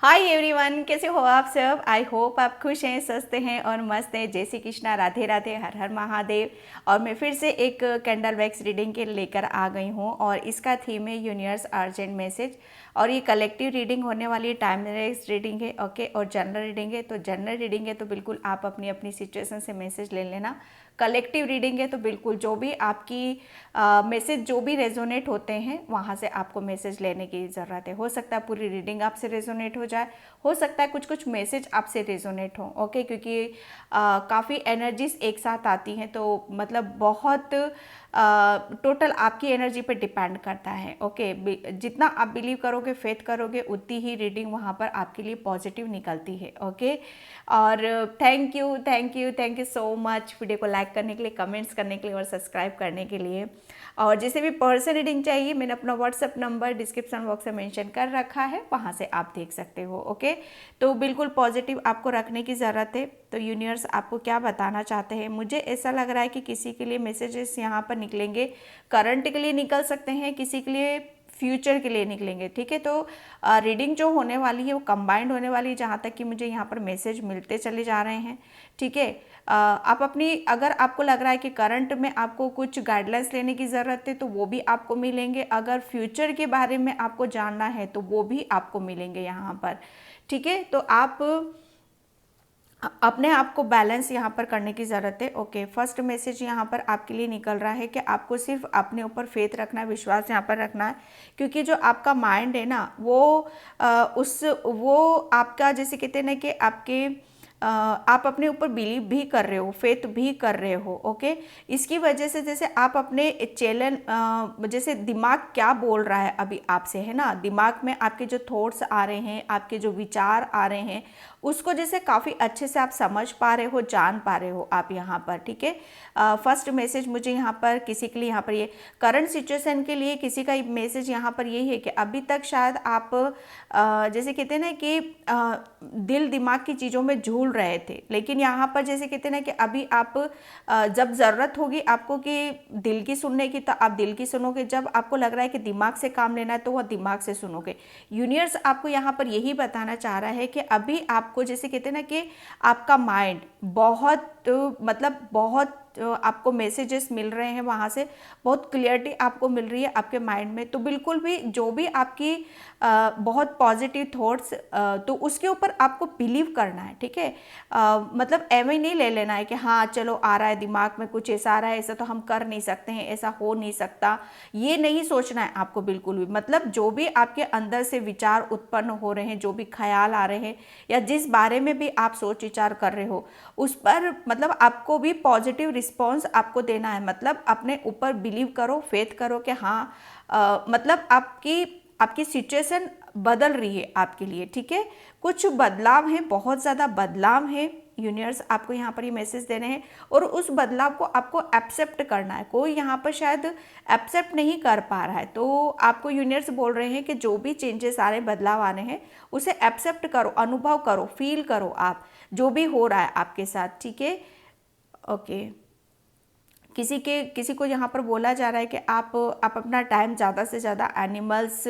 Hi everyone, कैसे हो आप सब। आई होप आप खुश हैं, स्वस्थ हैं और मस्त हैं। जय श्री कृष्णा, राधे राधे, हर हर महादेव। और मैं फिर से एक कैंडल वैक्स रीडिंग के लेकर आ गई हूँ और इसका थीम है यूनिवर्स अर्जेंट मैसेज। और ये कलेक्टिव रीडिंग होने वाली है, टाइमलेस रीडिंग है, ओके। और जनरल रीडिंग है, तो जनरल रीडिंग है तो बिल्कुल आप अपनी अपनी सिचुएशन से मैसेज ले लेना। कलेक्टिव रीडिंग है तो बिल्कुल जो भी आपकी मैसेज जो भी रेजोनेट होते हैं वहाँ से आपको मैसेज लेने की ज़रूरत है। हो सकता है पूरी रीडिंग आपसे रेजोनेट हो जाए, हो सकता है कुछ कुछ मैसेज आपसे रेजोनेट हो, ओके। क्योंकि काफ़ी एनर्जीज एक साथ आती हैं, तो मतलब बहुत टोटल आपकी एनर्जी पर डिपेंड करता है, ओके। जितना आप बिलीव करोगे, फेथ करोगे, उतनी ही रीडिंग वहाँ पर आपके लिए पॉजिटिव निकलती है, ओके। और thank you thank you thank you so much video को लाइक करने के लिए, कमेंट्स करने के लिए और सब्सक्राइब करने के लिए। और जिसे भी पर्सन रीडिंग चाहिए, मैंने अपना व्हाट्सअप नंबर डिस्क्रिप्शन बॉक्स में मेंशन कर रखा है, वहाँ से आप देख सकते हो, ओके। तो बिल्कुल पॉजिटिव आपको रखने की ज़रूरत है। तो यूनिवर्स आपको क्या बताना चाहते हैं, मुझे ऐसा लग रहा है कि किसी के लिए मैसेजेस यहाँ पर निकलेंगे, करंट के लिए निकल सकते हैं, किसी के लिए फ्यूचर के लिए निकलेंगे, ठीक है। तो रीडिंग जो होने वाली है वो कंबाइंड होने वाली है, जहाँ तक कि मुझे यहाँ पर मैसेज मिलते चले जा रहे हैं, ठीक है। आप अपनी, अगर आपको लग रहा है कि करंट में आपको कुछ गाइडलाइंस लेने की ज़रूरत है तो वो भी आपको मिलेंगे, अगर फ्यूचर के बारे में आपको जानना है तो वो भी आपको मिलेंगे यहाँ पर, ठीक है। तो आप अपने आप को बैलेंस यहाँ पर करने की ज़रूरत है, ओके। फर्स्ट मैसेज यहाँ पर आपके लिए निकल रहा है कि आपको सिर्फ अपने ऊपर फेथ रखना है, विश्वास यहाँ पर रखना है। क्योंकि जो आपका माइंड है ना, वो आपका, जैसे कहते हैं ना कि आपके आप अपने ऊपर बिलीव भी कर रहे हो, फेथ भी कर रहे हो, ओके। इसकी वजह से जैसे आप अपने चैलेंज, जैसे दिमाग क्या बोल रहा है अभी आपसे, है ना, दिमाग में आपके जो थॉट्स आ रहे हैं, आपके जो विचार आ रहे हैं, उसको जैसे काफ़ी अच्छे से आप समझ पा रहे हो, जान पा रहे हो आप यहाँ पर, ठीक है। फर्स्ट मैसेज मुझे यहाँ पर किसी के लिए, यहाँ पर ये करंट सिचुएशन के लिए किसी का मैसेज यहाँ पर यही है कि अभी तक शायद आप जैसे कहते हैं ना कि दिल दिमाग की चीज़ों में झूल रहे थे, लेकिन यहाँ पर जैसे कहते हैं ना कि अभी आप जब ज़रूरत होगी आपको कि दिल की सुनने की, तो आप दिल की सुनोगे। जब आपको लग रहा है कि दिमाग से काम लेना है तो वह दिमाग से सुनोगे। यूनिवर्स आपको यहाँ पर यही बताना चाह रहा है कि अभी आपको, जैसे कहते हैं ना कि आपका माइंड बहुत, मतलब बहुत आपको मैसेजेस मिल रहे हैं वहाँ से, बहुत क्लियरिटी आपको मिल रही है आपके माइंड में। तो बिल्कुल भी जो भी आपकी बहुत पॉजिटिव थॉट्स, तो उसके ऊपर आपको बिलीव करना है, ठीक है। मतलब एवं नहीं ले लेना है कि हाँ चलो आ रहा है दिमाग में कुछ ऐसा आ रहा है, ऐसा तो हम कर नहीं सकते हैं, ऐसा हो नहीं सकता, ये नहीं सोचना है आपको बिल्कुल भी। मतलब जो भी आपके अंदर से विचार उत्पन्न हो रहे हैं, जो भी ख्याल आ रहे हैं, या जिस बारे में भी आप सोच विचार कर रहे हो, उस पर मतलब आपको भी पॉजिटिव रिस्पॉन्स आपको देना है। मतलब अपने ऊपर बिलीव करो, फेथ करो कि हाँ मतलब आपकी आपकी सिचुएशन बदल रही है आपके लिए, ठीक है। कुछ बदलाव है, बहुत ज़्यादा बदलाव है, यूनिवर्स आपको यहाँ पर ये मैसेज दे रहे हैं। और उस बदलाव को आपको एक्सेप्ट करना है। कोई यहाँ पर शायद एक्सेप्ट नहीं कर पा रहा है, तो आपको यूनिवर्स बोल रहे हैं कि जो भी चेंजेस आ रहे हैं, बदलाव आ रहे हैं, उसे एक्सेप्ट करो, अनुभव करो, फील करो आप जो भी हो रहा है आपके साथ, ठीक है, ओके। किसी को यहाँ पर बोला जा रहा है कि आप अपना टाइम ज़्यादा से ज़्यादा एनिमल्स,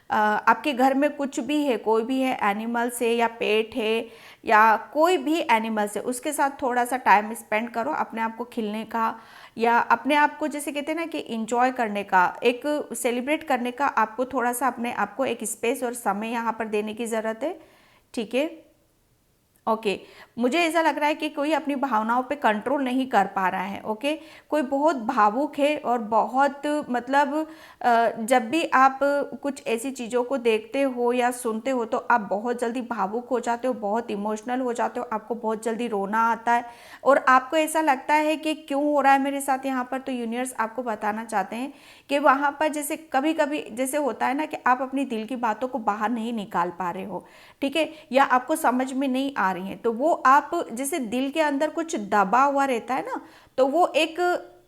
आपके घर में कुछ भी है, कोई भी है, एनिमल्स है या पेट है या कोई भी एनिमल्स है, उसके साथ थोड़ा सा टाइम स्पेंड करो, अपने आप को खिलने का या अपने आप को, जैसे कहते हैं ना कि इंजॉय करने का, एक सेलिब्रेट करने का, आपको थोड़ा सा अपने आप को एक स्पेस और समय यहाँ पर देने की ज़रूरत है, ठीक है, ओके। मुझे ऐसा लग रहा है कि कोई अपनी भावनाओं पे कंट्रोल नहीं कर पा रहा है, ओके। कोई बहुत भावुक है और बहुत मतलब जब भी आप कुछ ऐसी चीज़ों को देखते हो या सुनते हो तो आप बहुत जल्दी भावुक हो जाते हो, बहुत इमोशनल हो जाते हो, आपको बहुत जल्दी रोना आता है और आपको ऐसा लगता है कि क्यों हो रहा है मेरे साथ यहाँ पर। तो यूनिवर्स आपको बताना चाहते हैं कि वहाँ पर जैसे कभी कभी जैसे होता है ना कि आप अपनी दिल की बातों को बाहर नहीं निकाल पा रहे हो, ठीक है, या आपको समझ में नहीं आ रही हैं, तो वो आप जैसे दिल के अंदर कुछ दबा हुआ रहता है ना, तो वो एक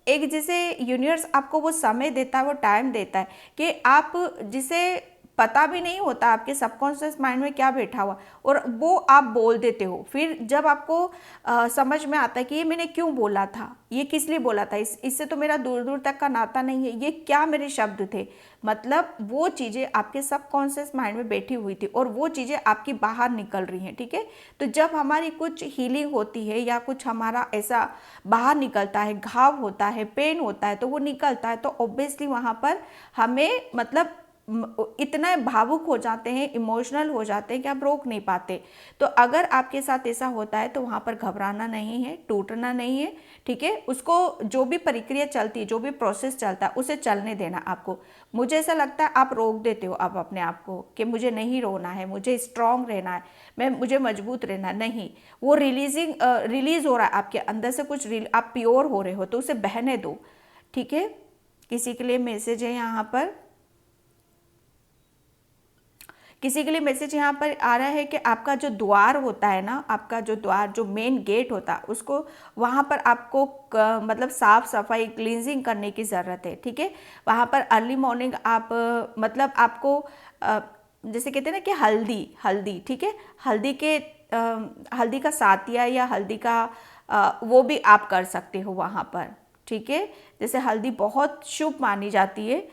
एक जैसे यूनिवर्स आपको वो समय देता है, वो टाइम देता है कि आप जिसे पता भी नहीं होता आपके सबकॉन्शियस माइंड में क्या बैठा हुआ, और वो आप बोल देते हो। फिर जब आपको समझ में आता है कि ये मैंने क्यों बोला था, ये किस लिए बोला था, इससे तो मेरा दूर दूर तक का नाता नहीं है, ये क्या मेरे शब्द थे, मतलब वो चीज़ें आपके सबकॉन्शियस माइंड में बैठी हुई थी और वो चीज़ें आपकी बाहर निकल रही हैं। ठीक है, तो जब हमारी कुछ हीलिंग होती है या कुछ हमारा ऐसा बाहर निकलता है, घाव होता है, पेन होता है, तो वो निकलता है, तो ऑब्वियसली वहाँ पर हमें मतलब इतना भावुक हो जाते हैं, इमोशनल हो जाते हैं कि आप रोक नहीं पाते। तो अगर आपके साथ ऐसा होता है तो वहाँ पर घबराना नहीं है, टूटना नहीं है। ठीक है, उसको जो भी प्रक्रिया चलती है, जो भी प्रोसेस चलता है, उसे चलने देना आपको। मुझे ऐसा लगता है आप रोक देते हो अब अपने आप को कि मुझे नहीं रोना है, मुझे स्ट्रांग रहना है, मुझे मजबूत रहना नहीं। वो रिलीज हो रहा है आपके अंदर से कुछ, आप प्योर हो रहे हो, तो उसे बहने दो। ठीक है, किसी के लिए मैसेज है यहाँ पर, किसी के लिए मैसेज यहाँ पर आ रहा है कि आपका जो द्वार होता है ना, आपका जो द्वार, जो मेन गेट होता है, उसको वहाँ पर आपको मतलब साफ सफाई, क्लींजिंग करने की ज़रूरत है। ठीक है, वहाँ पर अर्ली मॉर्निंग आप मतलब आपको जैसे कहते हैं ना कि हल्दी, ठीक है, हल्दी का सातिया या हल्दी का वो भी आप कर सकते हो वहाँ पर। ठीक है, जैसे हल्दी बहुत शुभ मानी जाती है,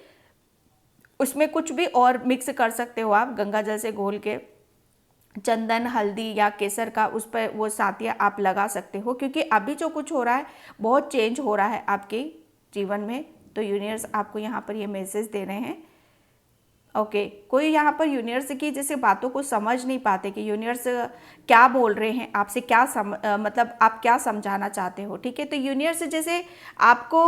उसमें कुछ भी और मिक्स कर सकते हो आप, गंगा जल से घोल के चंदन, हल्दी या केसर का उस पर वो सातिया आप लगा सकते हो, क्योंकि अभी जो कुछ हो रहा है बहुत चेंज हो रहा है आपके जीवन में। तो यूनिवर्स आपको यहाँ पर ये मैसेज दे रहे हैं। ओके, कोई यहाँ पर यूनिवर्स की जैसे बातों को समझ नहीं पाते कि यूनिवर्स क्या बोल रहे हैं आपसे, क्या मतलब आप क्या समझाना चाहते हो। ठीक है, तो यूनिवर्स जैसे आपको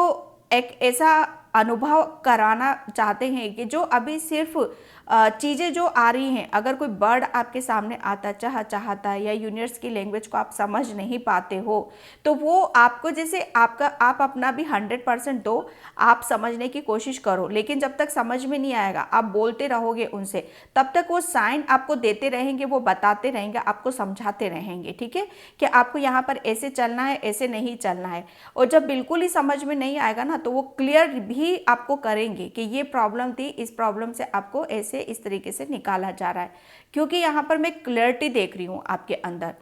एक ऐसा अनुभव कराना चाहते हैं कि जो अभी सिर्फ चीज़ें जो आ रही हैं, अगर कोई बर्ड आपके सामने आता चाहता है या यूनिवर्स की लैंग्वेज को आप समझ नहीं पाते हो, तो वो आपको जैसे आप अपना भी 100% दो, आप समझने की कोशिश करो, लेकिन जब तक समझ में नहीं आएगा आप बोलते रहोगे उनसे, तब तक वो साइन आपको देते रहेंगे, वो बताते रहेंगे, आपको समझाते रहेंगे। ठीक है, कि आपको यहाँ पर ऐसे चलना है, ऐसे नहीं चलना है। और जब बिल्कुल ही समझ में नहीं आएगा ना, तो वो क्लियर भी आपको करेंगे कि ये प्रॉब्लम थी, इस प्रॉब्लम से आपको ऐसे इस तरीके से निकाला जा रहा है, क्योंकि यहाँ पर मैं क्लैरिटी देख रही हूँ आपके अंदर।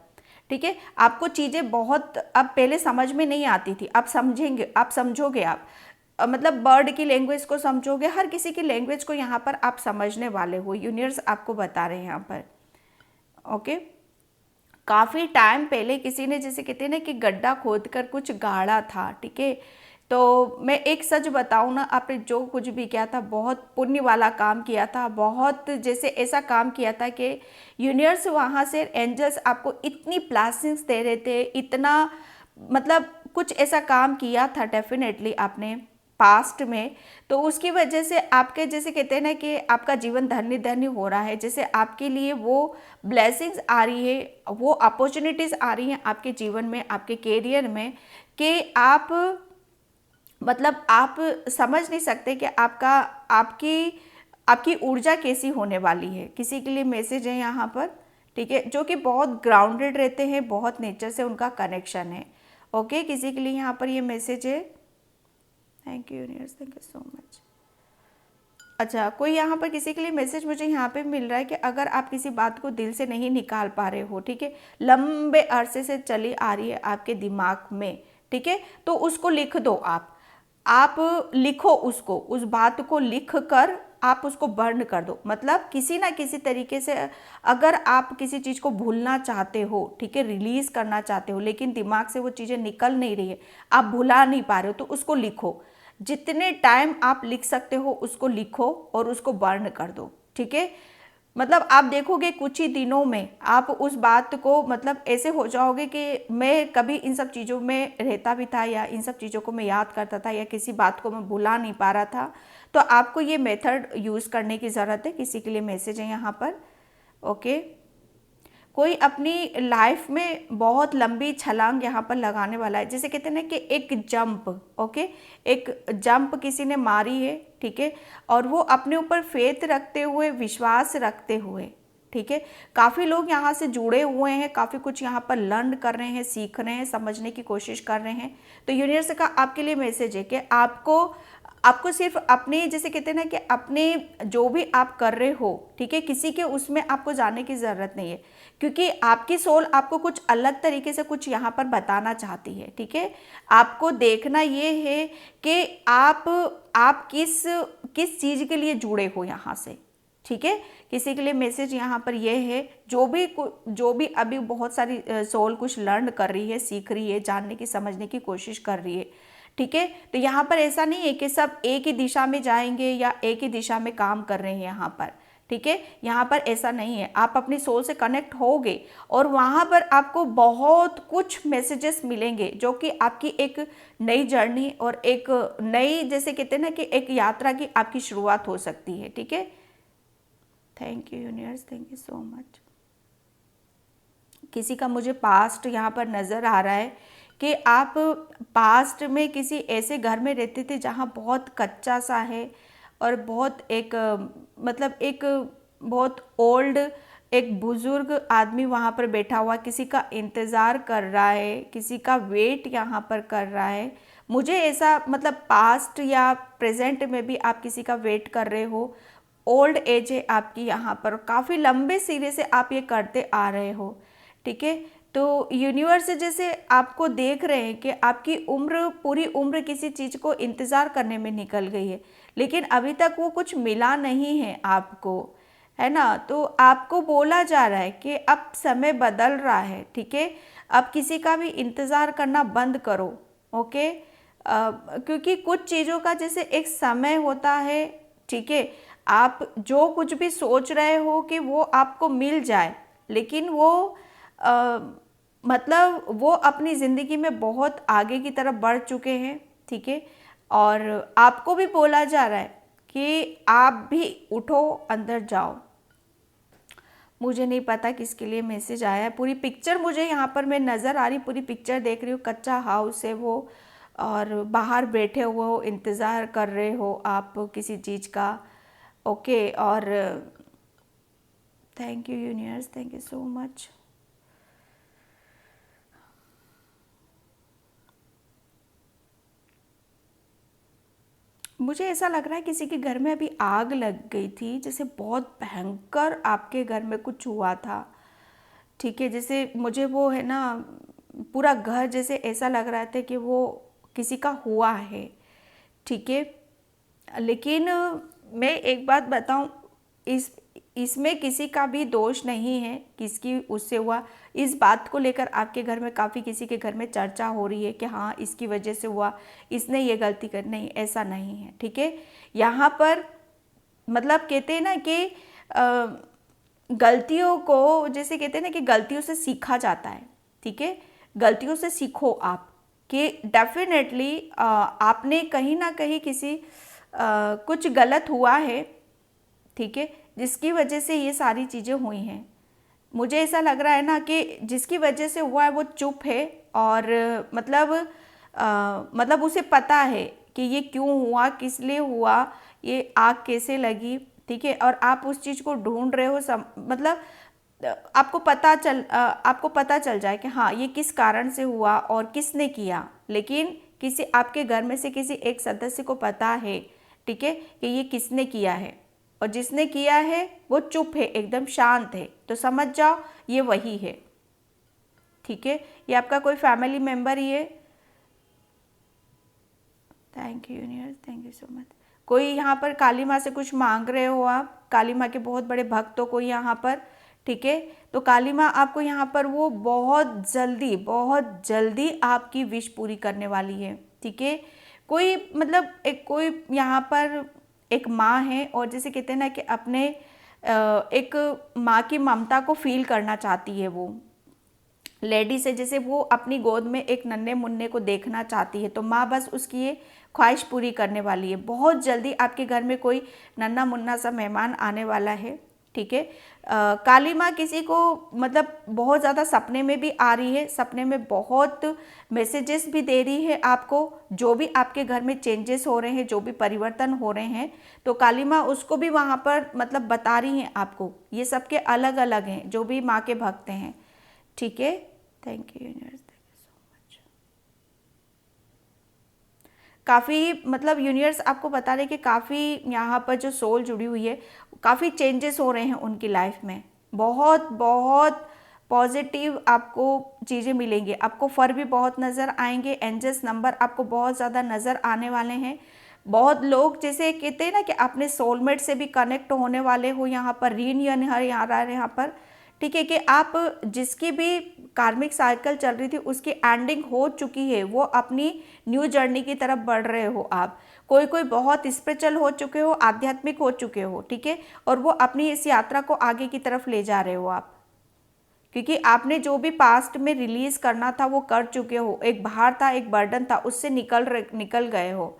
ठीक है, आपको चीज़ें बहुत अब पहले समझ में नहीं आती थी, आप समझेंगे, आप समझोगे, आप मतलब बर्ड की लैंग्वेज को समझोगे, हर किसी की लैंग्वेज को यहाँ पर आप समझने वाले हो, यूनिवर्स आपको बता रहे हैं यहाँ पर। ओके, काफ़ी टाइम पहले किसी ने जैसे कहते हैं ना कि गड्ढा खोद कर कुछ गाड़ा था। ठीक है, तो मैं एक सच बताऊँ ना, आपने जो कुछ भी किया था बहुत पुण्य वाला काम किया था, बहुत जैसे ऐसा काम किया था कि यूनिवर्स वहाँ से एंजल्स आपको इतनी ब्लेसिंग्स दे रहे थे, इतना मतलब कुछ ऐसा काम किया था डेफिनेटली आपने पास्ट में, तो उसकी वजह से आपके जैसे कहते हैं ना कि आपका जीवन धन्य धन्य हो रहा है, जैसे आपके लिए वो ब्लेसिंग्स आ रही है, वो अपॉर्चुनिटीज़ आ रही हैं आपके जीवन में, आपके कैरियर में, कि आप मतलब आप समझ नहीं सकते कि आपकी आपकी ऊर्जा कैसी होने वाली है। किसी के लिए मैसेज है यहाँ पर, ठीक है, जो कि बहुत ग्राउंडेड रहते हैं, बहुत नेचर से उनका कनेक्शन है। ओके, किसी के लिए यहाँ पर ये मैसेज है। Thank you universe, thank you so much. अच्छा, कोई यहाँ पर किसी के लिए मैसेज मुझे यहाँ पे मिल रहा है कि अगर आप किसी बात को दिल से नहीं निकाल पा रहे हो, ठीक है, लंबे अरसे से चली आ रही है आपके दिमाग में, ठीक है, तो उसको लिख दो। आप लिखो उसको, उस बात को लिख कर आप उसको बर्न कर दो। मतलब किसी ना किसी तरीके से अगर आप किसी चीज़ को भूलना चाहते हो, ठीक है, रिलीज़ करना चाहते हो, लेकिन दिमाग से वो चीज़ें निकल नहीं रही है, आप भुला नहीं पा रहे हो, तो उसको लिखो। जितने टाइम आप लिख सकते हो उसको लिखो और उसको बर्न कर दो। ठीक है, मतलब आप देखोगे कुछ ही दिनों में आप उस बात को मतलब ऐसे हो जाओगे कि मैं कभी इन सब चीज़ों में रहता भी था, या इन सब चीज़ों को मैं याद करता था, या किसी बात को मैं भुला नहीं पा रहा था। तो आपको ये मेथड यूज़ करने की ज़रूरत है। किसी के लिए मैसेज है यहाँ पर। ओके, कोई अपनी लाइफ में बहुत लंबी छलांग यहाँ पर लगाने वाला है, जैसे कहते हैं ना कि एक जंप। ओके, एक जंप किसी ने मारी है, ठीक है, और वो अपने ऊपर फेथ रखते हुए, विश्वास रखते हुए, ठीक है, काफ़ी लोग यहाँ से जुड़े हुए हैं, काफ़ी कुछ यहाँ पर लर्न कर रहे हैं, सीख रहे हैं, समझने की कोशिश कर रहे हैं। तो यूनिवर्स का आपके लिए मैसेज है कि आपको आपको सिर्फ अपने, जैसे कहते हैं ना कि अपने जो भी आप कर रहे हो, ठीक है, किसी के उसमें आपको जाने की ज़रूरत नहीं है, क्योंकि आपकी सोल आपको कुछ अलग तरीके से कुछ यहाँ पर बताना चाहती है। ठीक है, आपको देखना ये है कि आप किस किस चीज़ के लिए जुड़े हो यहाँ से। ठीक है, किसी के लिए मैसेज यहाँ पर यह है, जो भी अभी बहुत सारी सोल कुछ लर्न कर रही है, सीख रही है, जानने की समझने की कोशिश कर रही है। ठीक है, तो यहाँ पर ऐसा नहीं है कि सब एक ही दिशा में जाएंगे या एक ही दिशा में काम कर रहे हैं यहाँ पर। ठीक है, यहाँ पर ऐसा नहीं है, आप अपनी सोल से कनेक्ट होगे और वहाँ पर आपको बहुत कुछ मैसेजेस मिलेंगे जो कि आपकी एक नई जर्नी और एक नई, जैसे कहते हैं ना कि एक यात्रा की आपकी शुरुआत हो सकती है। ठीक है, thank you universe, thank you so much. किसी का मुझे पास्ट यहाँ पर नज़र आ रहा है कि आप पास्ट में किसी ऐसे घर में रहते थे जहाँ बहुत कच्चा सा है और बहुत एक मतलब एक बहुत ओल्ड एक बुज़ुर्ग आदमी वहाँ पर बैठा हुआ किसी का इंतज़ार कर रहा है, किसी का वेट यहाँ पर कर रहा है। मुझे ऐसा मतलब पास्ट या प्रेजेंट में भी आप किसी का वेट कर रहे हो, ओल्ड एज है आपकी यहाँ पर, काफ़ी लंबे सिरे से आप ये करते आ रहे हो। ठीक है, तो यूनिवर्स जैसे आपको देख रहे हैं कि आपकी उम्र, पूरी उम्र किसी चीज़ को इंतज़ार करने में निकल गई है, लेकिन अभी तक वो कुछ मिला नहीं है आपको, है ना। तो आपको बोला जा रहा है कि अब समय बदल रहा है। ठीक है, अब किसी का भी इंतज़ार करना बंद करो। ओके, क्योंकि कुछ चीज़ों का जैसे एक समय होता है। ठीक है, आप जो कुछ भी सोच रहे हो कि वो आपको मिल जाए, लेकिन वो मतलब वो अपनी ज़िंदगी में बहुत आगे की तरफ बढ़ चुके हैं। ठीक है, और आपको भी बोला जा रहा है कि आप भी उठो, अंदर जाओ। मुझे नहीं पता किसके लिए मैसेज आया है। पूरी पिक्चर मुझे यहाँ पर मैं नज़र आ रही, पूरी पिक्चर देख रही हूँ। कच्चा हाउस है वो और बाहर बैठे हुए हो, इंतज़ार कर रहे हो आप किसी चीज़ का। ओके, और thank you universe, thank you so much. मुझे ऐसा लग रहा है किसी के घर में अभी आग लग गई थी, जैसे बहुत भयंकर आपके घर में कुछ हुआ था। ठीक है, जैसे मुझे वो है ना, पूरा घर जैसे ऐसा लग रहा था कि वो किसी का हुआ है। ठीक है, लेकिन मैं एक बात बताऊं, इस इसमें किसी का भी दोष नहीं है, किसकी उससे हुआ। इस बात को लेकर आपके घर में काफ़ी किसी के घर में चर्चा हो रही है कि हाँ इसकी वजह से हुआ, इसने ये गलती कर, नहीं ऐसा नहीं है। ठीक है, यहाँ पर मतलब कहते हैं ना कि गलतियों को, जैसे कहते हैं ना कि गलतियों से सीखा जाता है। ठीक है, गलतियों से सीखो आप कि डेफिनेटली आपने कहीं ना कहीं किसी कुछ गलत हुआ है। ठीक है, जिसकी वजह से ये सारी चीज़ें हुई हैं। मुझे ऐसा लग रहा है ना कि जिसकी वजह से हुआ है वो चुप है और मतलब उसे पता है कि ये क्यों हुआ, किस लिए हुआ, ये आग कैसे लगी। ठीक है, और आप उस चीज़ को ढूंढ रहे हो, मतलब आपको पता चल जाए कि हाँ ये किस कारण से हुआ और किसने किया, लेकिन किसी आपके घर में से किसी एक सदस्य को पता है। ठीक है, कि ये किसने किया है, और जिसने किया है वो चुप है, एकदम शांत है, तो समझ जाओ ये वही है। ठीक है, ये आपका कोई फैमिली मेम्बर ही है। Thank you universe, thank you so much. कोई यहाँ पर काली माँ से कुछ मांग रहे हो आप, काली माँ के बहुत बड़े भक्त हो कोई यहाँ पर। ठीक है, तो काली माँ आपको यहाँ पर वो बहुत जल्दी आपकी विश पूरी करने वाली है। ठीक है, कोई मतलब कोई यहाँ पर एक माँ है और जैसे कहते हैं ना कि अपने एक माँ की ममता को फील करना चाहती है वो लेडी से, जैसे वो अपनी गोद में एक नन्हे मुन्ने को देखना चाहती है, तो माँ बस उसकी ये ख्वाहिश पूरी करने वाली है। बहुत जल्दी आपके घर में कोई नन्हा मुन्ना सा मेहमान आने वाला है। ठीक है, काली माँ किसी को मतलब बहुत ज़्यादा सपने में भी आ रही है, सपने में बहुत मैसेजेस भी दे रही है आपको, जो भी आपके घर में चेंजेस हो रहे हैं, जो भी परिवर्तन हो रहे हैं, तो काली माँ उसको भी वहाँ पर मतलब बता रही हैं आपको। ये सबके अलग अलग हैं, जो भी माँ के भक्त हैं। ठीक है, thank you universe, thank you so much. काफ़ी मतलब यूनिवर्स आपको बता रहे कि काफ़ी यहाँ पर जो सोल जुड़ी हुई है, काफ़ी चेंजेस हो रहे हैं उनकी लाइफ में। बहुत बहुत पॉजिटिव आपको चीज़ें मिलेंगी, आपको फर भी बहुत नज़र आएंगे, एंजल्स नंबर आपको बहुत ज़्यादा नज़र आने वाले हैं। बहुत लोग जैसे कहते हैं ना कि अपने सोलमेट से भी कनेक्ट होने वाले हो, यहाँ पर रीयूनियन है यहाँ पर, ठीक है, कि आप जिसकी भी कार्मिक साइकिल चल रही थी उसकी एंडिंग हो चुकी है, वो अपनी न्यू जर्नी की तरफ बढ़ रहे हो आप। कोई कोई बहुत स्पिरिचुअल हो चुके हो, आध्यात्मिक हो चुके हो, ठीक है, और वो अपनी इस यात्रा को आगे की तरफ ले जा रहे हो आप, क्योंकि आपने जो भी पास्ट में रिलीज करना था वो कर चुके हो। एक भार था, एक बर्डन था, उससे निकल गए हो,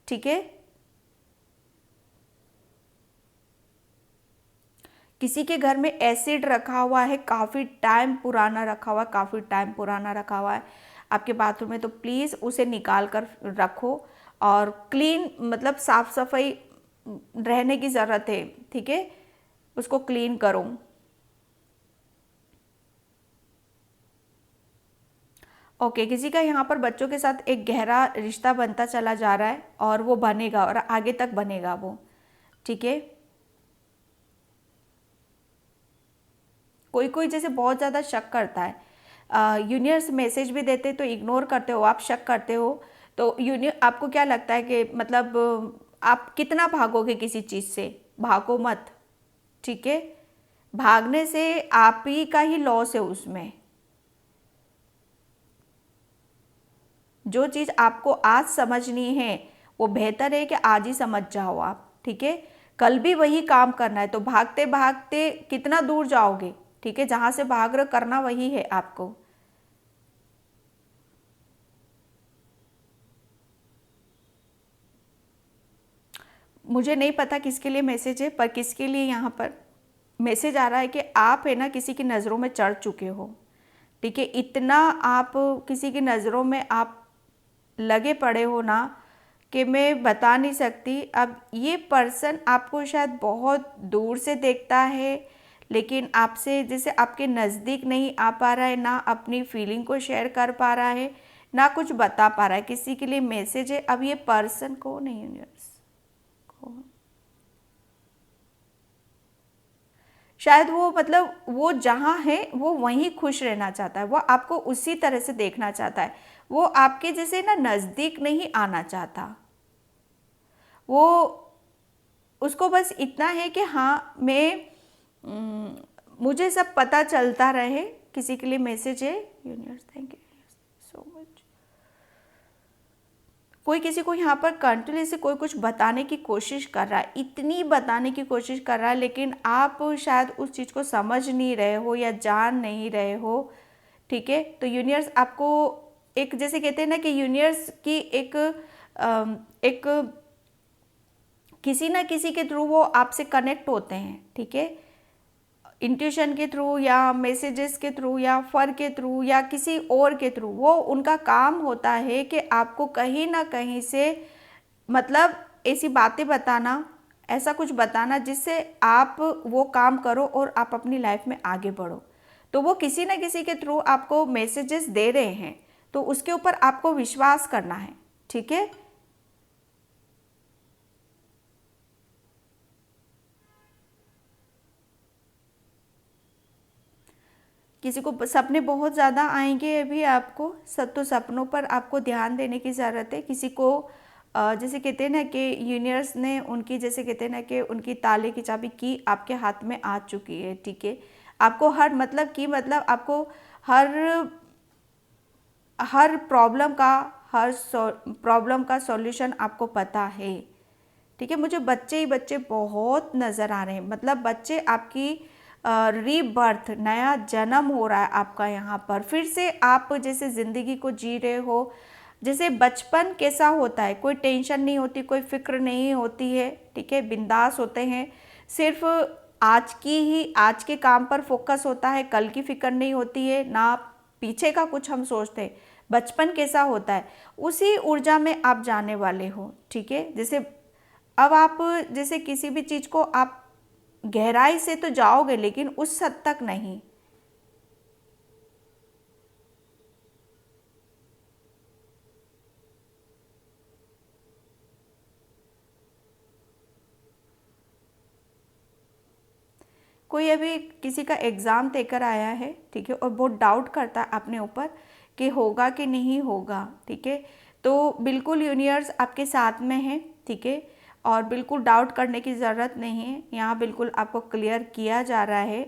ठीक है। किसी के घर में एसिड रखा हुआ है, काफ़ी टाइम पुराना रखा हुआ है, काफ़ी टाइम पुराना रखा हुआ है आपके बाथरूम में, तो प्लीज़ उसे निकाल कर रखो और क्लीन मतलब साफ सफाई रहने की ज़रूरत है, ठीक है, उसको क्लीन करो। ओके, किसी का यहाँ पर बच्चों के साथ एक गहरा रिश्ता बनता चला जा रहा है और वो बनेगा और आगे तक बनेगा वो, ठीक है। कोई कोई जैसे बहुत ज़्यादा शक करता है, यूनिवर्स मैसेज भी देते तो इग्नोर करते हो आप, शक करते हो, तो यूनियर आपको क्या लगता है कि मतलब आप कितना भागोगे किसी चीज़ से? भागो मत, ठीक है। भागने से आप ही का ही लॉस है उसमें। जो चीज़ आपको आज समझनी है वो बेहतर है कि आज ही समझ जाओ आप, ठीक है। कल भी वही काम करना है, तो भागते भागते कितना दूर जाओगे, ठीक है, जहां से भाग रहे करना वही है आपको। मुझे नहीं पता किसके लिए मैसेज है, पर किसके लिए यहाँ पर मैसेज आ रहा है कि आप है ना किसी की नज़रों में चढ़ चुके हो, ठीक है। इतना आप किसी की नज़रों में आप लगे पड़े हो ना कि मैं बता नहीं सकती। अब ये पर्सन आपको शायद बहुत दूर से देखता है, लेकिन आपसे जैसे आपके नज़दीक नहीं आ पा रहा है, ना अपनी फीलिंग को शेयर कर पा रहा है, ना कुछ बता पा रहा है। किसी के लिए मैसेज है। अब ये पर्सन कौन है यूनिवर्स? कौन? शायद वो मतलब वो जहाँ है वो वहीं खुश रहना चाहता है, वो आपको उसी तरह से देखना चाहता है, वो आपके जैसे ना नज़दीक नहीं आना चाहता। वो उसको बस इतना है कि हाँ मैं मुझे सब पता चलता रहे। किसी के लिए मैसेज है universe, thank you so much. कोई किसी को यहाँ पर कंटिन्यू से कोई कुछ बताने की कोशिश कर रहा है, इतनी बताने की कोशिश कर रहा है, लेकिन आप शायद उस चीज़ को समझ नहीं रहे हो या जान नहीं रहे हो, ठीक है। तो यूनिवर्स आपको एक जैसे कहते हैं ना कि यूनिवर्स की एक किसी ना किसी के थ्रू वो आपसे कनेक्ट होते हैं, ठीक है। इंट्यूशन के थ्रू या मैसेजेस के थ्रू या फर के थ्रू या किसी और के थ्रू, वो उनका काम होता है कि आपको कहीं ना कहीं से मतलब ऐसी बातें बताना, ऐसा कुछ बताना जिससे आप वो काम करो और आप अपनी लाइफ में आगे बढ़ो। तो वो किसी ना किसी के थ्रू आपको मैसेजेस दे रहे हैं, तो उसके ऊपर आपको विश्वास करना है, ठीक है। किसी को सपने बहुत ज़्यादा आएंगे अभी आपको, सब तो सपनों पर आपको ध्यान देने की ज़रूरत है। किसी को जैसे कहते हैं ना कि यूनिवर्स ने उनकी जैसे कहते हैं ना कि उनकी ताले की चाबी की आपके हाथ में आ चुकी है, ठीक है। आपको हर मतलब आपको हर हर प्रॉब्लम का सॉल्यूशन आपको पता है, ठीक है। मुझे बच्चे ही बच्चे बहुत नज़र आ रहे हैं, मतलब बच्चे आपकी रीबर्थ, नया जन्म हो रहा है आपका यहाँ पर। फिर से आप जैसे ज़िंदगी को जी रहे हो, जैसे बचपन कैसा होता है, कोई टेंशन नहीं होती, कोई फिक्र नहीं होती है, ठीक है, बिंदास होते हैं, सिर्फ आज के काम पर फोकस होता है, कल की फिक्र नहीं होती है ना, पीछे का कुछ हम सोचते हैं। बचपन कैसा होता है उसी ऊर्जा में आप जाने वाले हो, ठीक है। जैसे अब आप जैसे किसी भी चीज़ को आप गहराई से तो जाओगे, लेकिन उस हद तक नहीं। कोई अभी किसी का एग्ज़ाम देकर आया है, ठीक है, और बहुत डाउट करता है अपने ऊपर कि होगा कि नहीं होगा, ठीक है, तो बिल्कुल यूनिवर्स आपके साथ में है, ठीक है, और बिल्कुल डाउट करने की ज़रूरत नहीं है। यहाँ बिल्कुल आपको क्लियर किया जा रहा है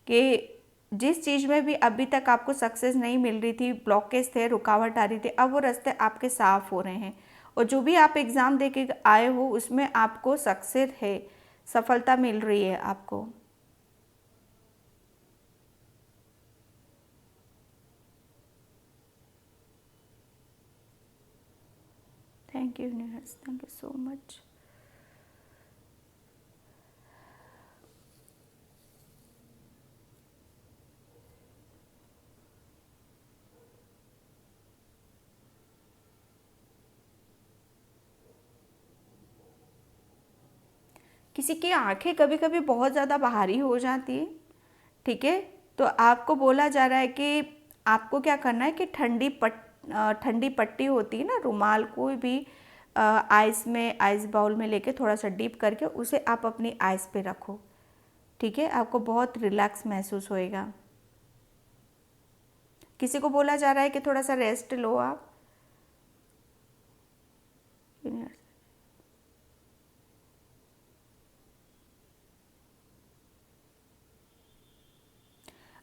कि जिस चीज़ में भी अभी तक आपको सक्सेस नहीं मिल रही थी, ब्लॉकेज थे, रुकावट आ रही थी, अब वो रास्ते आपके साफ हो रहे हैं, और जो भी आप एग्ज़ाम दे के आए हो उसमें आपको सक्सेस है, सफलता मिल रही है आपको। Thank you universe, thank you so much. किसी की आंखें कभी कभी बहुत ज़्यादा बाहरी हो जाती है, ठीक है, तो आपको बोला जा रहा है कि आपको क्या करना है कि ठंडी पट्टी होती है ना, रुमाल, कोई भी आइस में, आइस बाउल में लेके थोड़ा सा डीप करके उसे आप अपनी आइस पे रखो, ठीक है, आपको बहुत रिलैक्स महसूस होएगा। किसी को बोला जा रहा है कि थोड़ा सा रेस्ट लो आप।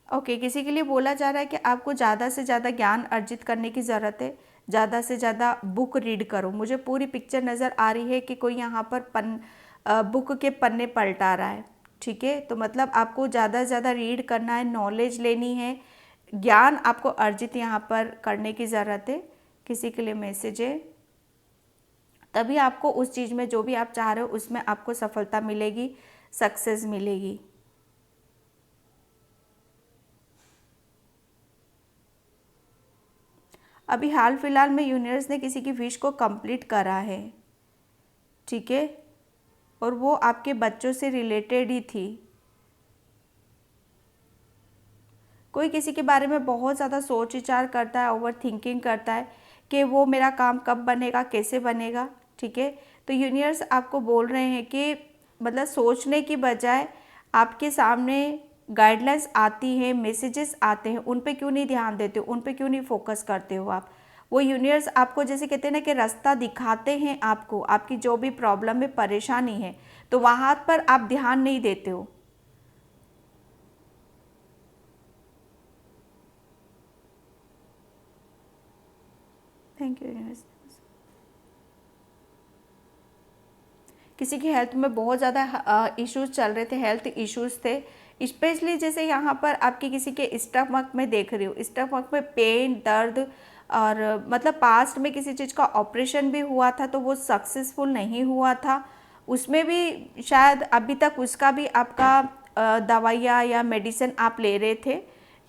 ओके, किसी के लिए बोला जा रहा है कि आपको ज़्यादा से ज़्यादा ज्ञान अर्जित करने की ज़रूरत है, ज़्यादा से ज़्यादा बुक रीड करो। मुझे पूरी पिक्चर नज़र आ रही है कि कोई यहाँ पर बुक के पन्ने पलटा रहा है, ठीक है, तो मतलब आपको ज़्यादा से ज़्यादा रीड करना है, नॉलेज लेनी है, ज्ञान आपको अर्जित यहाँ पर करने की ज़रूरत है। किसी के लिए मैसेज है, तभी आपको उस चीज़ में जो भी आप चाह रहे हो उसमें आपको सफलता मिलेगी, सक्सेस मिलेगी। अभी हाल फिलहाल में यूनिवर्स ने किसी की विश को कंप्लीट करा है, ठीक है, और वो आपके बच्चों से रिलेटेड ही थी। कोई किसी के बारे में बहुत ज़्यादा सोच विचार करता है, ओवर थिंकिंग करता है कि वो मेरा काम कब बनेगा, कैसे बनेगा, ठीक है, तो यूनिवर्स आपको बोल रहे हैं कि मतलब सोचने की बजाय आपके सामने गाइडलाइंस आती हैं, मैसेजेस आते हैं, उन पे क्यों नहीं ध्यान देते हो, उन पे क्यों नहीं फोकस करते हो आप। वो यूनिवर्स आपको जैसे कहते हैं ना कि रास्ता दिखाते हैं आपको, आपकी जो भी प्रॉब्लम है, परेशानी है, तो वहाँ पर आप ध्यान नहीं देते हो। Thank you universe. किसी की हेल्थ में बहुत ज़्यादा इश्यूज चल रहे थे, हेल्थ इश्यूज थे, स्पेशली जैसे यहाँ पर आपकी किसी के स्टमक में देख रही हो, स्टमक में पेन, दर्द, और मतलब पास्ट में किसी चीज़ का ऑपरेशन भी हुआ था तो वो सक्सेसफुल नहीं हुआ था, उसमें भी शायद अभी तक उसका भी आपका दवाइयाँ या मेडिसिन आप ले रहे थे,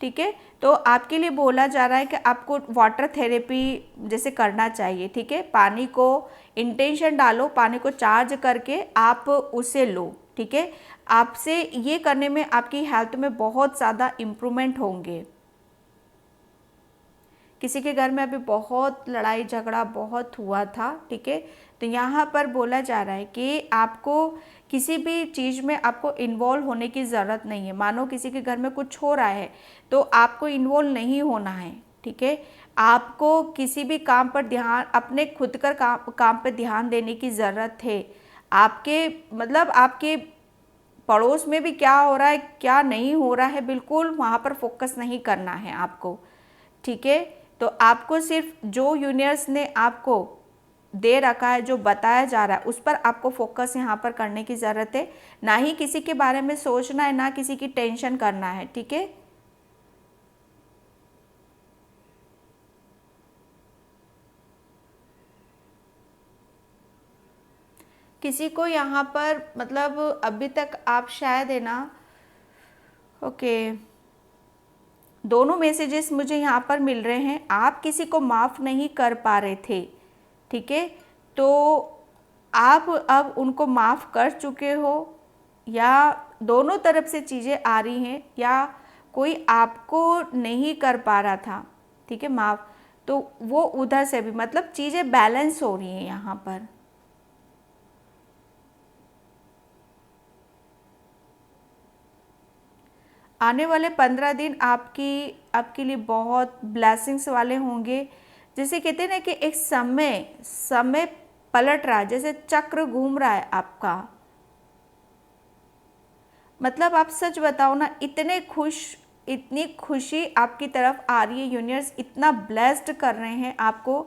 ठीक है, तो आपके लिए बोला जा रहा है कि आपको वाटर थेरेपी जैसे करना चाहिए, ठीक है, पानी को इंटेंशन डालो, पानी को चार्ज करके आप उसे लो, ठीक है, आपसे ये करने में आपकी हेल्थ में बहुत ज़्यादा इम्प्रूवमेंट होंगे। किसी के घर में अभी बहुत लड़ाई झगड़ा बहुत हुआ था, ठीक है, तो यहाँ पर बोला जा रहा है कि आपको किसी भी चीज़ में आपको इन्वॉल्व होने की ज़रूरत नहीं है। मानो किसी के घर में कुछ हो रहा है तो आपको इन्वॉल्व नहीं होना है, ठीक है, आपको किसी भी काम पर ध्यान, अपने खुद कर काम पर ध्यान देने की ज़रूरत है। आपके मतलब आपके पड़ोस में भी क्या हो रहा है, क्या नहीं हो रहा है, बिल्कुल वहाँ पर फोकस नहीं करना है आपको, ठीक है, तो आपको सिर्फ जो यूनिवर्स ने आपको दे रखा है, जो बताया जा रहा है, उस पर आपको फोकस यहाँ पर करने की ज़रूरत है, ना ही किसी के बारे में सोचना है, ना किसी की टेंशन करना है, ठीक है। किसी को यहाँ पर मतलब अभी तक आप शायद है ना, ओके, दोनों मैसेजेस मुझे यहाँ पर मिल रहे हैं, आप किसी को माफ़ नहीं कर पा रहे थे, ठीक है, तो आप अब उनको माफ़ कर चुके हो, या दोनों तरफ से चीज़ें आ रही हैं, या कोई आपको नहीं कर पा रहा था, ठीक है, माफ़, तो वो उधर से भी मतलब चीज़ें बैलेंस हो रही हैं यहाँ पर। आने वाले 15 दिन आपके लिए बहुत ब्लेसिंग्स वाले होंगे। जैसे कहते हैं ना कि एक समय समय पलट रहा है, जैसे चक्र घूम रहा है आपका। मतलब आप सच बताओ ना, इतनी खुशी आपकी तरफ आ रही है, यूनिवर्स इतना ब्लेस्ड कर रहे हैं आपको।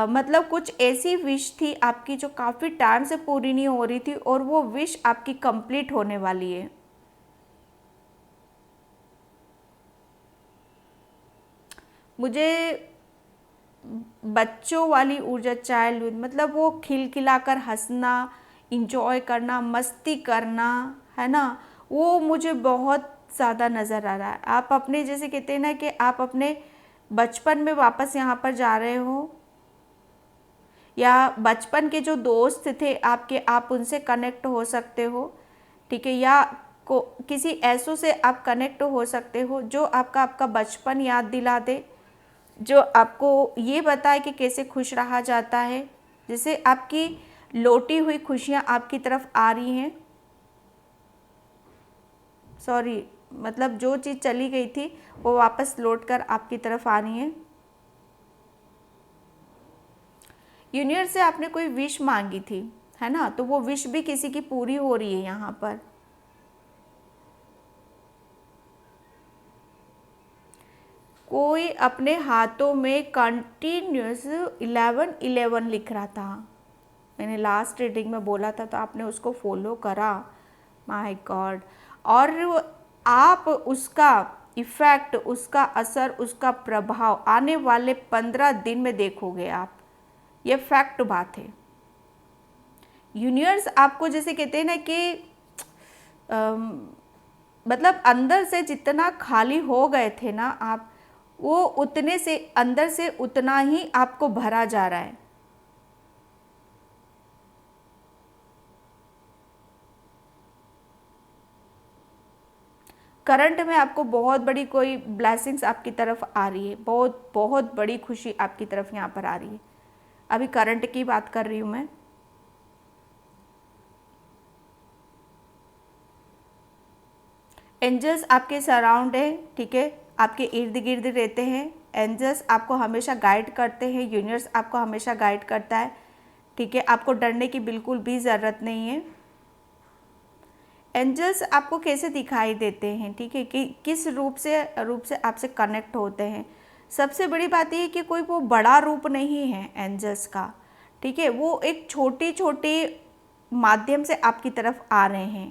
मतलब कुछ ऐसी विश थी आपकी जो काफ़ी टाइम से पूरी नहीं हो रही थी, और वो विश आपकी कंप्लीट होने वाली है। मुझे बच्चों वाली ऊर्जा, चाइल्डहुड, मतलब वो खिलखिलाकर हंसना, इंजॉय करना, मस्ती करना, है ना, वो मुझे बहुत ज़्यादा नज़र आ रहा है। आप अपने, जैसे कहते हैं ना कि आप अपने बचपन में वापस यहाँ पर जा रहे हो, या बचपन के जो दोस्त थे आपके, आप उनसे कनेक्ट हो सकते हो, ठीक है, या किसी ऐसों से आप कनेक्ट हो सकते हो जो आपका बचपन याद दिला दे, जो आपको ये बताए कि कैसे खुश रहा जाता है। जैसे आपकी लौटी हुई खुशियाँ आपकी तरफ आ रही हैं, सॉरी, मतलब जो चीज़ चली गई थी वो वापस लौट कर आपकी तरफ आ रही है। यूनिवर्स से आपने कोई विश मांगी थी, है ना, तो वो विश भी किसी की पूरी हो रही है यहाँ पर। कोई अपने हाथों में कंटिन्यूस 11 लिख रहा था। मैंने लास्ट रीडिंग में बोला था, तो आपने उसको फॉलो करा, माय गॉड। और आप उसका इफ़ेक्ट, उसका असर, उसका प्रभाव आने वाले 15 दिन में देखोगे आप। ये फैक्ट बात है। यूनिवर्स आपको, जैसे कहते हैं ना कि मतलब अंदर से जितना खाली हो गए थे ना आप, वो उतने से अंदर से उतना ही आपको भरा जा रहा है। करंट में आपको बहुत बड़ी कोई ब्लेसिंग्स आपकी तरफ आ रही है, बहुत बहुत बड़ी खुशी आपकी तरफ यहाँ पर आ रही है। अभी करंट की बात कर रही हूँ मैं। एंजल्स आपके सराउंड है, ठीक है, आपके इर्द गिर्द रहते हैं। एंजल्स आपको हमेशा गाइड करते हैं, यूनिवर्स आपको हमेशा गाइड करता है, ठीक है। आपको डरने की बिल्कुल भी ज़रूरत नहीं है। एंजल्स आपको कैसे दिखाई देते हैं, ठीक है, कि किस रूप से आपसे कनेक्ट होते हैं। सबसे बड़ी बात ये है कि कोई वो बड़ा रूप नहीं है एंजल्स का, ठीक है, वो एक छोटी छोटी माध्यम से आपकी तरफ आ रहे हैं,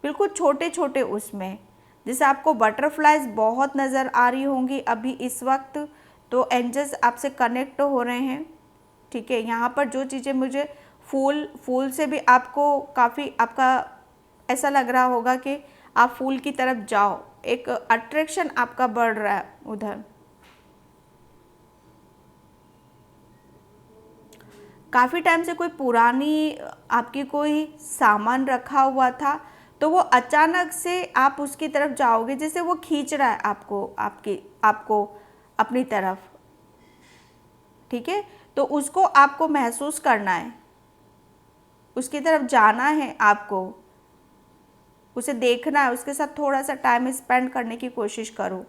बिल्कुल छोटे छोटे उसमें। जैसे आपको बटरफ्लाइज बहुत नज़र आ रही होंगी अभी इस वक्त, तो एंजल्स आपसे कनेक्ट हो रहे हैं, ठीक है। यहाँ पर जो चीज़ें मुझे फूल से भी आपको काफ़ी, आपका ऐसा लग रहा होगा कि आप फूल की तरफ जाओ, एक अट्रैक्शन आपका बढ़ रहा है उधर। काफ़ी टाइम से कोई पुरानी आपकी कोई सामान रखा हुआ था, तो वो अचानक से आप उसकी तरफ जाओगे, जैसे वो खींच रहा है आपको अपनी तरफ, ठीक है। तो उसको आपको महसूस करना है, उसकी तरफ जाना है आपको, उसे देखना है, उसके साथ थोड़ा सा टाइम स्पेंड करने की कोशिश करो।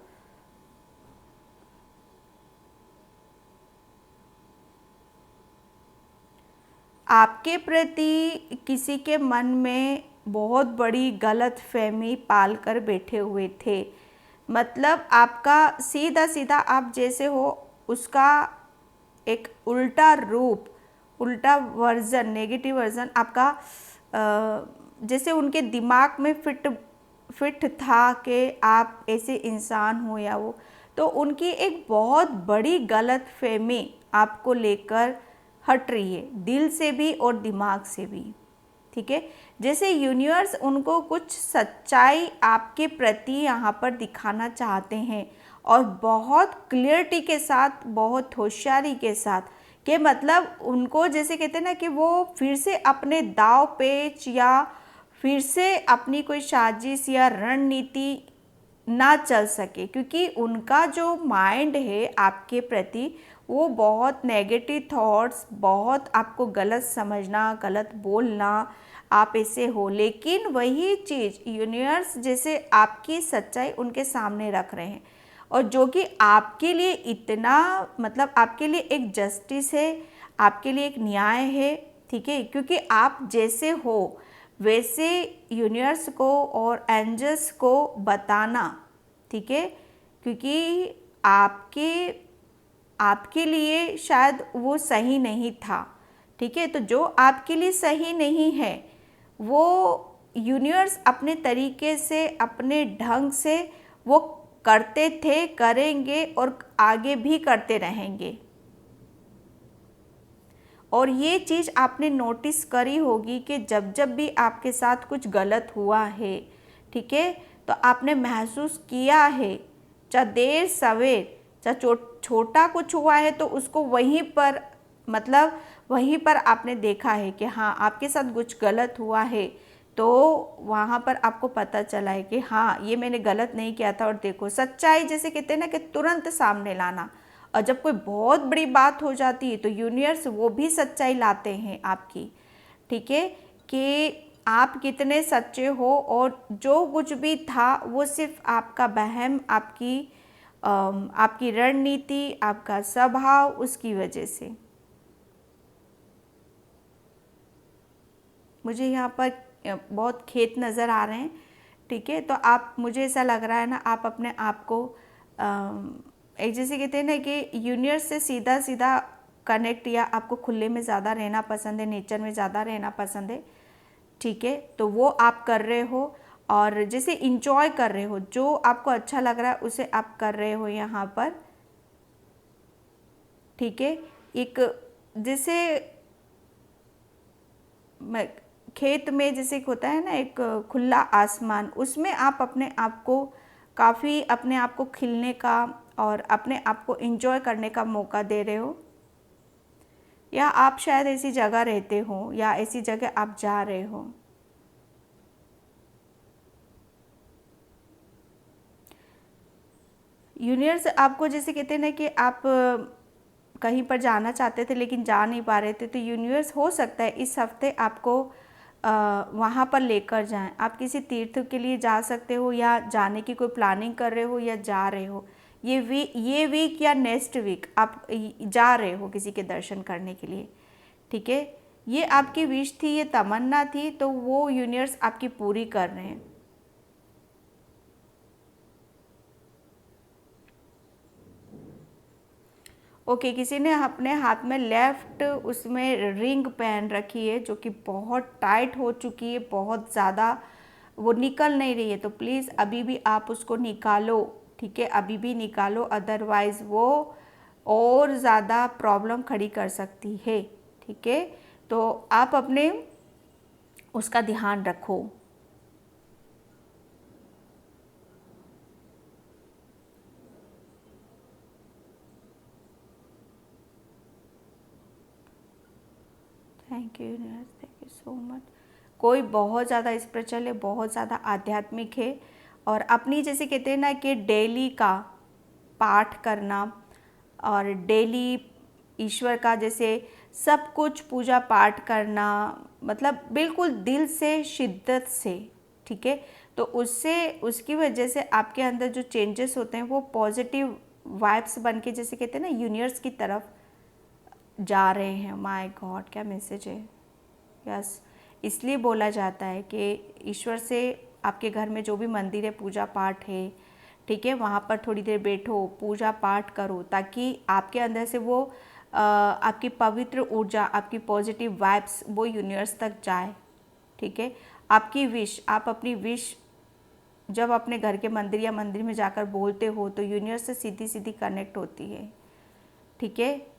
आपके प्रति किसी के मन में बहुत बड़ी गलत फहमी पाल कर बैठे हुए थे। मतलब आपका सीधा सीधा आप जैसे हो, उसका एक उल्टा रूप, उल्टा वर्जन, नेगेटिव वर्जन आपका, जैसे उनके दिमाग में फिट था कि आप ऐसे इंसान हो या वो, तो उनकी एक बहुत बड़ी गलत फहमी आपको लेकर हट रही है, दिल से भी और दिमाग से भी, ठीक है। जैसे यूनिवर्स उनको कुछ सच्चाई आपके प्रति यहाँ पर दिखाना चाहते हैं, और बहुत क्लियरिटी के साथ, बहुत होशियारी के साथ, कि मतलब उनको, जैसे कहते हैं ना कि वो फिर से अपने दाव पेच या फिर से अपनी कोई साजिश या रणनीति ना चल सके, क्योंकि उनका जो माइंड है आपके प्रति, वो बहुत नेगेटिव थॉट्स, बहुत आपको गलत समझना, गलत बोलना, आप ऐसे हो, लेकिन वही चीज़ यूनिवर्स जैसे आपकी सच्चाई उनके सामने रख रहे हैं, और जो कि आपके लिए इतना मतलब आपके लिए एक जस्टिस है, आपके लिए एक न्याय है, ठीक है, क्योंकि आप जैसे हो वैसे यूनिवर्स को और एंजल्स को बताना, ठीक है, क्योंकि आपके लिए शायद वो सही नहीं था, ठीक है, तो जो आपके लिए सही नहीं है वो यूनिवर्स अपने तरीके से अपने ढंग से वो करते थे, करेंगे और आगे भी करते रहेंगे। और ये चीज़ आपने नोटिस करी होगी कि जब जब भी आपके साथ कुछ गलत हुआ है, ठीक है, तो आपने महसूस किया है, चाहे देर सवेर, चाहे छोटा कुछ हुआ है तो उसको वहीं पर मतलब वहीं पर आपने देखा है कि हाँ आपके साथ कुछ गलत हुआ है, तो वहाँ पर आपको पता चला है कि हाँ ये मैंने गलत नहीं किया था। और देखो सच्चाई जैसे कहते हैं ना कि तुरंत सामने लाना, और जब कोई बहुत बड़ी बात हो जाती है तो यूनिवर्स वो भी सच्चाई लाते हैं आपकी, ठीक है, कि आप कितने सच्चे हो और जो कुछ भी था वो सिर्फ आपका वहम, आपकी रणनीति, आपका स्वभाव, उसकी वजह से। मुझे यहाँ पर बहुत खेत नज़र आ रहे हैं, ठीक है, तो आप मुझे ऐसा लग रहा है ना आप अपने आप को एक जैसे कहते हैं ना कि यूनिवर्स से सीधा सीधा कनेक्ट, या आपको खुले में ज़्यादा रहना पसंद है, नेचर में ज़्यादा रहना पसंद है, ठीक है, तो वो आप कर रहे हो और जैसे इंजॉय कर रहे हो, जो आपको अच्छा लग रहा है उसे आप कर रहे हो यहाँ पर, ठीक है। एक जैसे खेत में जैसे एक होता है ना एक खुला आसमान, उसमें आप अपने आप को काफ़ी अपने आप को खिलने का और अपने आप को एंजॉय करने का मौका दे रहे हो, या आप शायद ऐसी जगह रहते हो या ऐसी जगह आप जा रहे हो। यूनिवर्स आपको जैसे कहते हैं ना कि आप कहीं पर जाना चाहते थे लेकिन जा नहीं पा रहे थे, तो यूनिवर्स हो सकता है इस हफ्ते आपको वहाँ पर लेकर जाएं। आप किसी तीर्थ के लिए जा सकते हो, या जाने की कोई प्लानिंग कर रहे हो या जा रहे हो, ये वीक या नेक्स्ट वीक आप जा रहे हो किसी के दर्शन करने के लिए, ठीक है। ये आपकी विश थी, ये तमन्ना थी, तो वो यूनिवर्स आपकी पूरी कर रहे हैं। ओके, किसी ने अपने हाथ में लेफ्ट उसमें रिंग पहन रखी है जो कि बहुत टाइट हो चुकी है, बहुत ज़्यादा वो निकल नहीं रही है, तो प्लीज़ अभी भी आप उसको निकालो, ठीक है, अभी भी निकालो, अदरवाइज़ वो और ज़्यादा प्रॉब्लम खड़ी कर सकती है, ठीक है, तो आप अपने उसका ध्यान रखो। Thank you universe, thank you so much. कोई बहुत ज़्यादा स्पिरिचुअल है, बहुत ज़्यादा आध्यात्मिक है, और अपनी जैसे कहते हैं ना कि डेली का पाठ करना और डेली ईश्वर का जैसे सब कुछ पूजा पाठ करना, मतलब बिल्कुल दिल से, शिद्दत से, ठीक है, तो उससे उसकी वजह से आपके अंदर जो चेंजेस होते हैं वो पॉजिटिव वाइब्स बन के जैसे कहते हैं ना यूनिवर्स की तरफ जा रहे हैं। माय गॉड, क्या मैसेज है। यस, इसलिए बोला जाता है कि ईश्वर से आपके घर में जो भी मंदिर है, पूजा पाठ है, ठीक है, वहाँ पर थोड़ी देर बैठो, पूजा पाठ करो, ताकि आपके अंदर से वो आपकी पवित्र ऊर्जा, आपकी पॉजिटिव वाइब्स वो यूनिवर्स तक जाए, ठीक है। आपकी विश, आप अपनी विश जब अपने घर के मंदिर या मंदिर में जाकर बोलते हो तो यूनिवर्स से सीधी सीधी कनेक्ट होती है, ठीक है।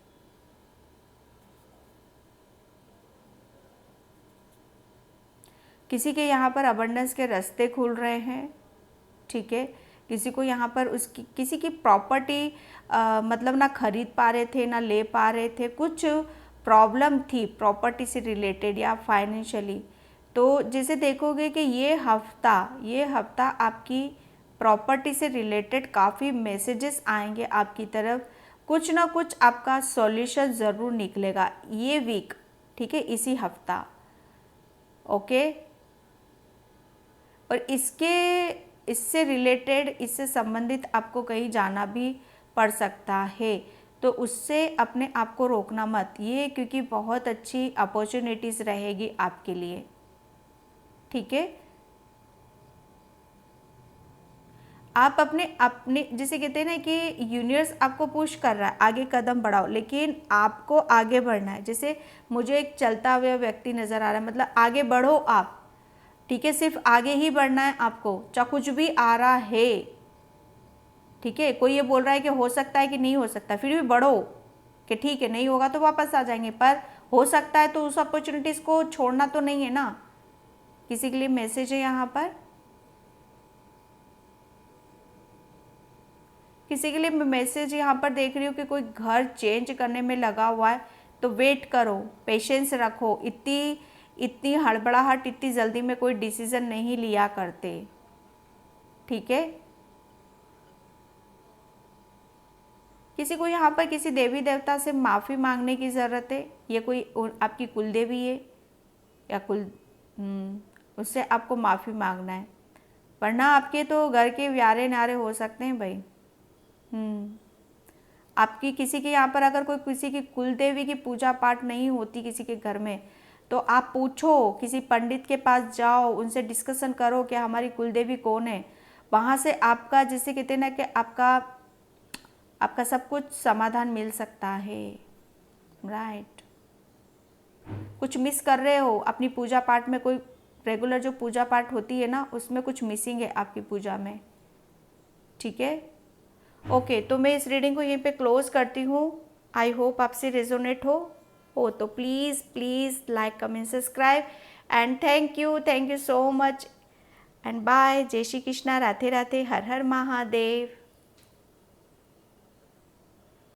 किसी के यहाँ पर अबंडेंस के रास्ते खुल रहे हैं, ठीक है, किसी को यहाँ पर उसकी किसी की प्रॉपर्टी मतलब ना खरीद पा रहे थे ना ले पा रहे थे, कुछ प्रॉब्लम थी प्रॉपर्टी से रिलेटेड या फाइनेंशियली, तो जैसे देखोगे कि ये हफ्ता आपकी प्रॉपर्टी से रिलेटेड काफ़ी मैसेजेस आएंगे आपकी तरफ, कुछ ना कुछ आपका सॉल्यूशन ज़रूर निकलेगा ये वीक, ठीक है, इसी हफ्ता। ओके। और इससे रिलेटेड, इससे संबंधित आपको कहीं जाना भी पड़ सकता है, तो उससे अपने आप को रोकना मत, ये क्योंकि बहुत अच्छी अपॉर्चुनिटीज़ रहेगी आपके लिए, ठीक है। आप अपने अपने जैसे कहते हैं ना कि यूनिवर्स आपको पुश कर रहा है आगे कदम बढ़ाओ, लेकिन आपको आगे बढ़ना है। जैसे मुझे एक चलता हुआ व्यक्ति नज़र आ रहा है, मतलब आगे बढ़ो आप, ठीक है, सिर्फ आगे ही बढ़ना है आपको, चाहे कुछ भी आ रहा है, ठीक है। कोई ये बोल रहा है कि हो सकता है कि नहीं हो सकता, फिर भी बढ़ो कि ठीक है नहीं होगा तो वापस आ जाएंगे, पर हो सकता है तो उस अपॉर्चुनिटीज़ को छोड़ना तो नहीं है ना। किसी के लिए मैसेज है यहाँ पर, किसी के लिए मैं मैसेज यहाँ पर देख रही हूँ कि कोई घर चेंज करने में लगा हुआ है, तो वेट करो, पेशेंस रखो, इतनी हड़बड़ाहट इतनी जल्दी में कोई डिसीजन नहीं लिया करते, ठीक है। किसी को यहाँ पर किसी देवी देवता से माफ़ी मांगने की ज़रूरत है, ये कोई आपकी कुल देवी है या उससे आपको माफ़ी मांगना है, वरना आपके तो घर के व्यारे नारे हो सकते हैं भाई। आपकी किसी के यहाँ पर अगर कोई किसी की कुल देवी की पूजा पाठ नहीं होती किसी के घर में, तो आप पूछो, किसी पंडित के पास जाओ, उनसे डिस्कशन करो कि हमारी कुल देवी कौन है। वहाँ से आपका, जैसे कहते हैं ना कि आपका सब कुछ समाधान मिल सकता है, राइट। कुछ मिस कर रहे हो अपनी पूजा पाठ में, कोई रेगुलर जो पूजा पाठ होती है ना उसमें कुछ मिसिंग है आपकी पूजा में, ठीक है। ओके, तो मैं इस रीडिंग को यहीं पे क्लोज करती हूँ। आई होप आपसे रेजोनेट हो तो please please like comment subscribe and thank you so much and bye. जय श्री कृष्णा, राधे राधे, हर हर महादेव।